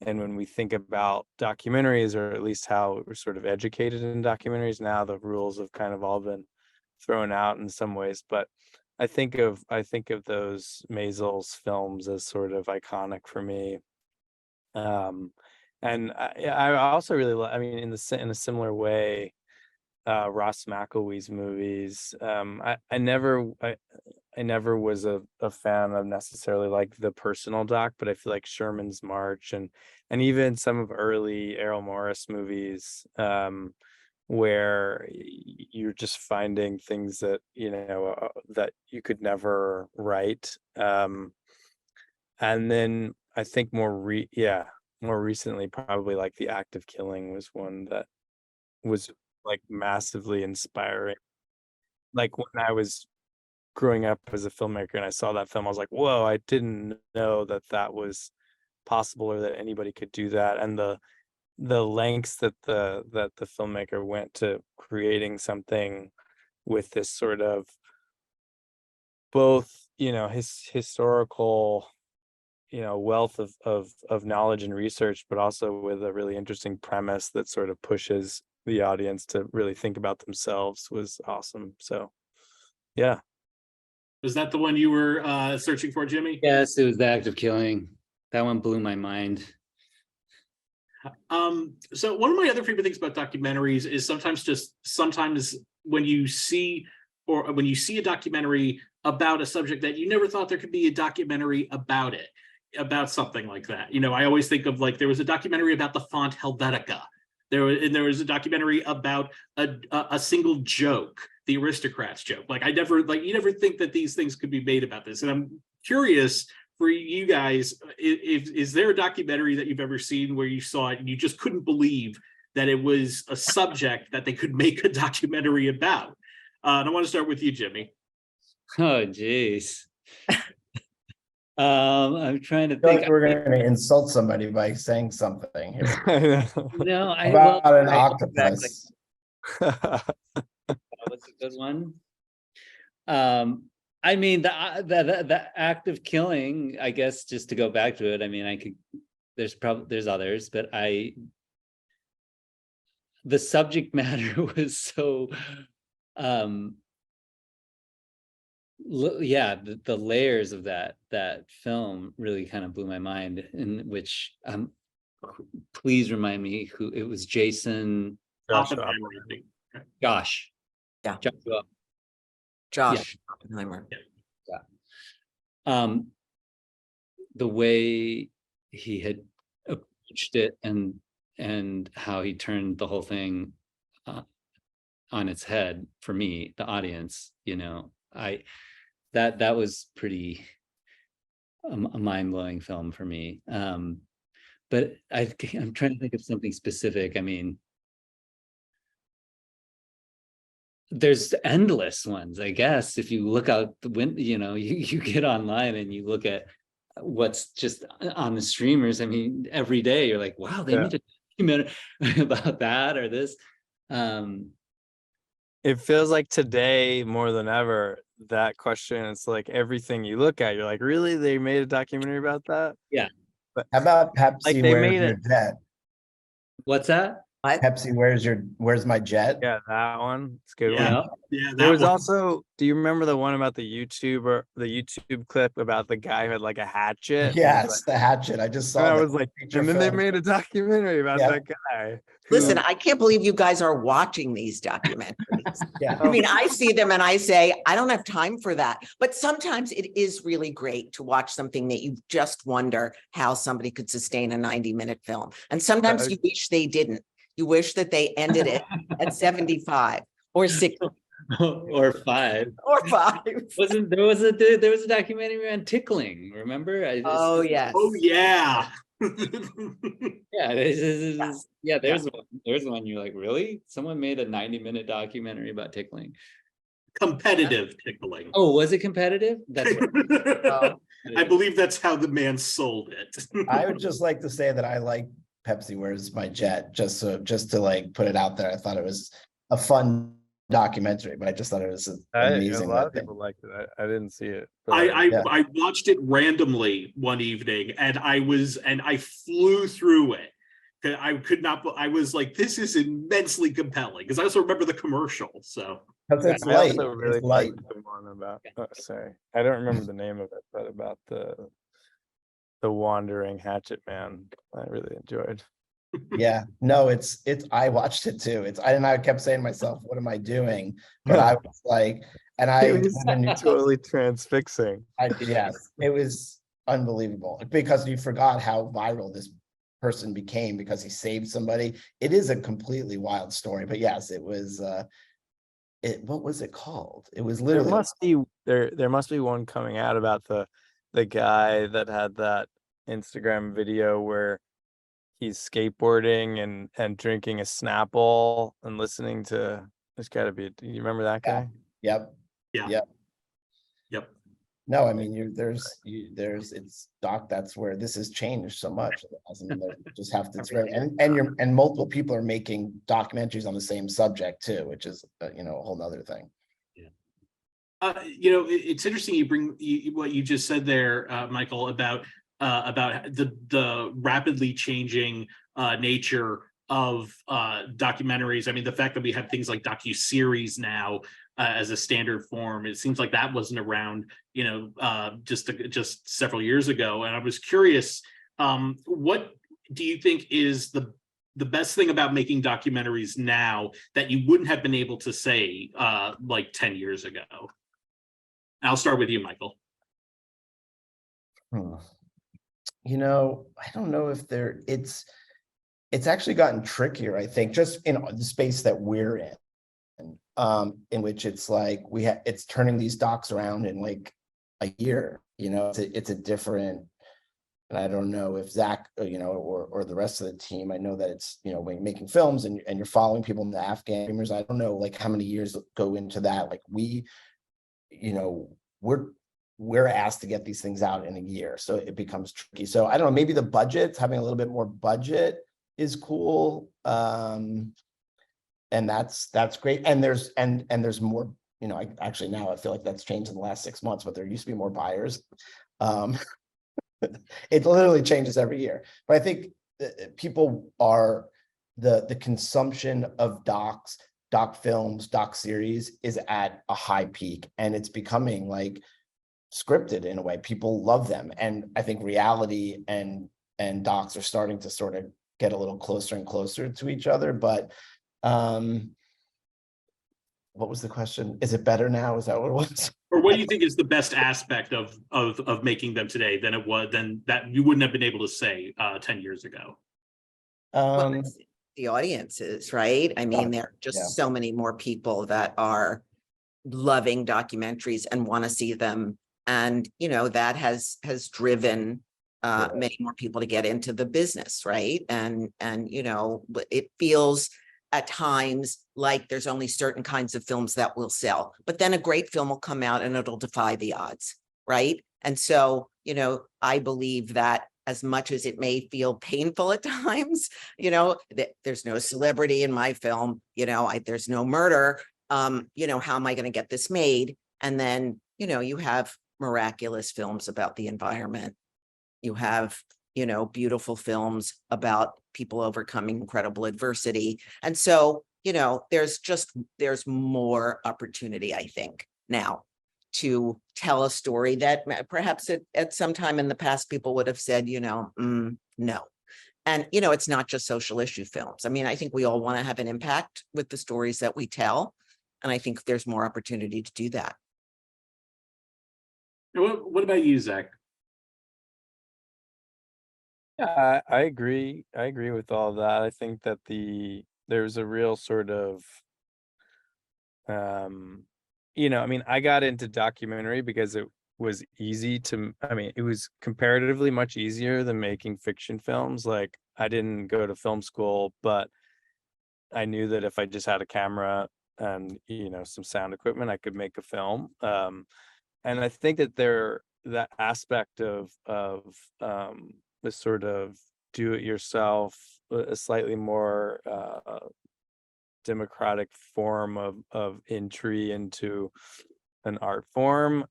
when we think about documentaries, or at least how we're sort of educated in documentaries now, the rules have kind of all been thrown out in some ways. But I think of those Maisel's films as sort of iconic for me. And I also really I mean, in a similar way, Ross McElwee's movies. I never was a fan of necessarily the personal doc, but I feel like Sherman's March and even some of early Errol Morris movies, where you're just finding things that that you could never write. And then I think more recently, probably The Act of Killing was one that was massively inspiring. When I was growing up as a filmmaker and I saw that film, I was like, whoa, I didn't know that was possible, or that anybody could do that. And the lengths that the filmmaker went to creating something with this sort of both, his historical, wealth of knowledge and research, but also with a really interesting premise that sort of pushes the audience to really think about themselves, was awesome. So, yeah. Was that the one you were searching for, Jimmy? Yes, it was The Act of Killing. That one blew my mind. So one of my other favorite things about documentaries is sometimes when you see a documentary about a subject that you never thought there could be a documentary about it, about something like that. I always think of there was a documentary about the font Helvetica. There was a documentary about a single joke, the Aristocrats joke. You never think that these things could be made about this. And I'm curious for you guys, is there a documentary that you've ever seen where you saw it and you just couldn't believe that it was a subject that they could make a documentary about? And I want to start with you, Jimmy. Oh, geez. I'm trying to I feel think. like we're going to insult somebody by saying something here No, about an octopus. What's a good one? I mean, the act of killing, I guess, just to go back to it. I mean, there's others, but the subject matter was so, the layers of that film really kind of blew my mind. In which, please remind me who it was. Jason. Josh. Yeah. Joshua. Josh Oppenheimer. Yeah. the way he had approached it and how he turned the whole thing on its head for me, the audience, that was pretty a mind-blowing film for me. But I'm trying to think of something specific. I mean, there's endless ones, I guess. If you look out the window, you get online and you look at what's just on the streamers. I mean, every day you're like, wow, they made a documentary about that or this. It feels like today more than ever, that question, it's like everything you look at, you're like, really? They made a documentary about that? Yeah. But How about Pepsi? Like they Where's made your it- jet? What's that? Pepsi, where's my jet? yeah, that one. It's a good one. Yeah, yeah. There That was one. also, do you remember the one about the YouTube clip about the guy who had like a hatchet? Yes, the hatchet. I just saw And I that was like, feature and then they film. made a documentary about Yeah. that guy. Listen, who- I can't believe you guys are watching these documentaries. Yeah. I mean, I see them and I say, I don't have time for that. But sometimes it is really great to watch something that you just wonder how somebody could sustain a 90-minute film. And sometimes you wish they didn't. You wish that they ended it at 75 or 60 Or 5. or 5. There was a documentary on tickling, remember? Oh, yes. Oh yeah. Yeah, there's one you're like, really? Someone made a 90-minute documentary about tickling. Competitive tickling. Oh, was it competitive? That's right. I believe that's how the man sold it. I would just like to say that I like Pepsi, Where's My Jet? Just to like put it out there. I thought it was a fun documentary, but I just thought it was amazing. A lot of people liked it. I didn't see it. But I watched it randomly one evening, and I flew through it. I could not. I was like, this is immensely compelling, because I also remember the commercial. So It's I light. also really It's light. liked the one about, sorry, I don't remember the name of it, but about the wandering hatchet man. I really enjoyed. Yeah, no, it's I watched it too. I kept saying to myself, what am I doing? But I was like, and It was totally transfixing. yes, it was unbelievable because you forgot how viral this person became because he saved somebody. It is a completely wild story, but yes, it was what was it called? It was There literally must be one coming out about the guy that had that Instagram video where he's skateboarding and drinking a Snapple and listening to, there's got to be, do you remember that guy? Yep. Yeah. Yep. Yep. No, I mean, it's Doc. That's where this has changed so much. Just have to, it's very, and multiple people are making documentaries on the same subject too, which is, a whole nother thing. It's interesting you bring what you just said there, Michael, about the rapidly changing nature of documentaries. I mean, the fact that we have things like docuseries now as a standard form, it seems like that wasn't around, just several years ago. And I was curious, what do you think is the best thing about making documentaries now that you wouldn't have been able to say like 10 years ago? I'll start with you, Michael. I don't know if it's actually gotten trickier, I think, just in the space that we're in which it's like it's turning these docs around in like a year, it's a different, and I don't know if Zach, or the rest of the team, I know that it's, when you're making films and you're following people in the Afghan Dreamers, I don't know like how many years go into that. Like we're asked to get these things out in a year, so it becomes tricky. So I don't know, maybe the budget, having a little bit more budget is cool, and that's great. And there's more, actually now I feel like that's changed in the last 6 months, but there used to be more buyers. It literally changes every year, but I think people are the consumption of doc films, doc series is at a high peak, and it's becoming like scripted in a way. People love them, and I think reality and docs are starting to sort of get a little closer and closer to each other. But what was the question? Is it better now? Is that what it was? Or what do you think is the best aspect of making them today than that you wouldn't have been able to say 10 years ago? Well, Um, it's the audiences, right? I mean, there are yeah. just so many more people that are loving documentaries and want to see them. And, you know, that has driven Yeah. many more people to get into the business, right? And, you know, it feels at times like there's only certain kinds of films that will sell, but then a great film will come out and it'll defy the odds, right? And so, you know, I believe that as much as it may feel painful at times, you know, that there's no celebrity in my film, you know, there's no murder, you know, how am I going to get this made? And then, you know, you have miraculous films about the environment. You have, you know, beautiful films about people overcoming incredible adversity. And so, you know, there's more opportunity, I think, now to tell a story that perhaps at some time in the past, people would have said, you know, no. And, you know, it's not just social issue films. I mean, I think we all want to have an impact with the stories that we tell. And I think there's more opportunity to do that. What about you, Zach? Yeah, I agree. I agree with all that. I think that there's a real sort of I mean, I got into documentary because it was easy to, I mean, it was comparatively much easier than making fiction films. Like, I didn't go to film school, but I knew that if I just had a camera and, some sound equipment, I could make a film. And I think that that aspect of the sort of do it yourself, a slightly more democratic form of entry into an art form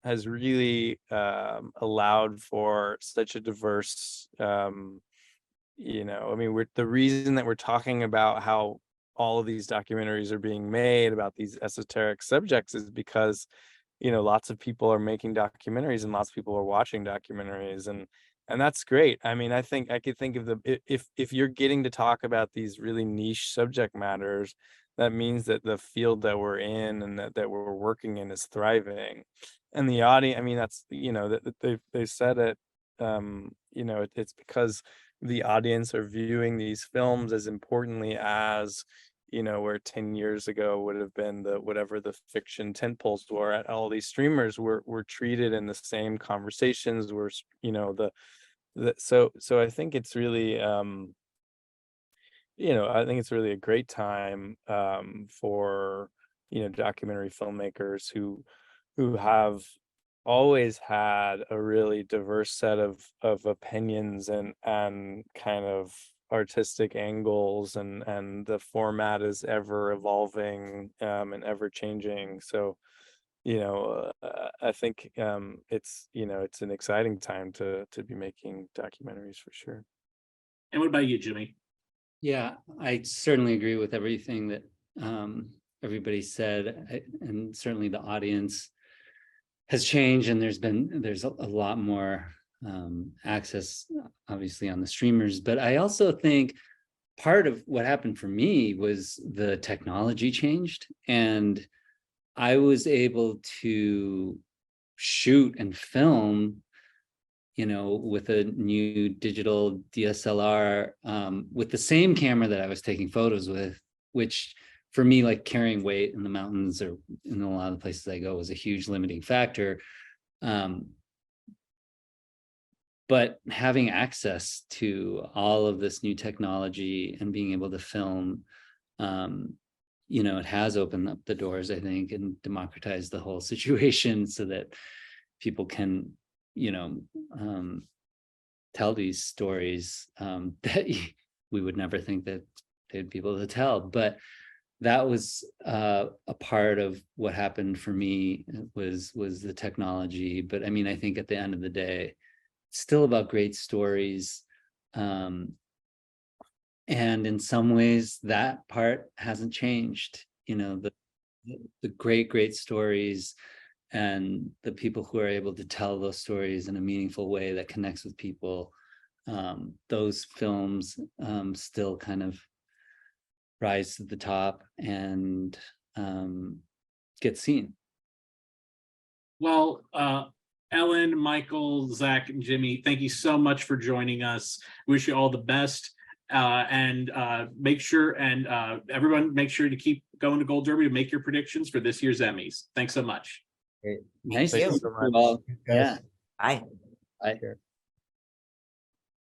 has really allowed for such a diverse I mean, the reason that we're talking about how all of these documentaries are being made about these esoteric subjects is because lots of people are making documentaries and lots of people are watching documentaries, and that's great. I mean, I think I could think of if you're getting to talk about these really niche subject matters, that means that the field that we're in and that we're working in is thriving. And the audience, I mean, that's that they said it, it's because the audience are viewing these films as importantly as where 10 years ago would have been whatever the fiction tentpoles were. At all these streamers were treated in the same conversations, were so I think it's really I think it's really a great time for documentary filmmakers who have always had a really diverse set of opinions and kind of artistic angles, and the format is ever evolving and ever changing. So I think it's an exciting time to be making documentaries for sure. And what about you, Jimmy? Yeah, I certainly agree with everything that everybody said, and certainly the audience has changed, and there's a lot more access, obviously, on the streamers. But I also think part of what happened for me was the technology changed, and I was able to shoot and film with a new digital DSLR, with the same camera that I was taking photos with, which for me, like carrying weight in the mountains or in a lot of the places I go was a huge limiting factor. But having access to all of this new technology and being able to film, it has opened up the doors, I think, and democratized the whole situation so that people can tell these stories that we would never think that they'd be able to tell. But that was a part of what happened for me, was the technology. But I mean, I think at the end of the day, it's still about great stories. And in some ways that part hasn't changed. The great stories and the people who are able to tell those stories in a meaningful way that connects with people, those films still kind of rise to the top and get seen. Well, Ellen, Michael, Zach, and Jimmy, thank you so much for joining us. Wish you all the best. And make sure, and everyone make sure to keep going to Gold Derby to make your predictions for this year's Emmys. Thanks so much. Nice to you. see you all. Guys. Yeah. Bye. I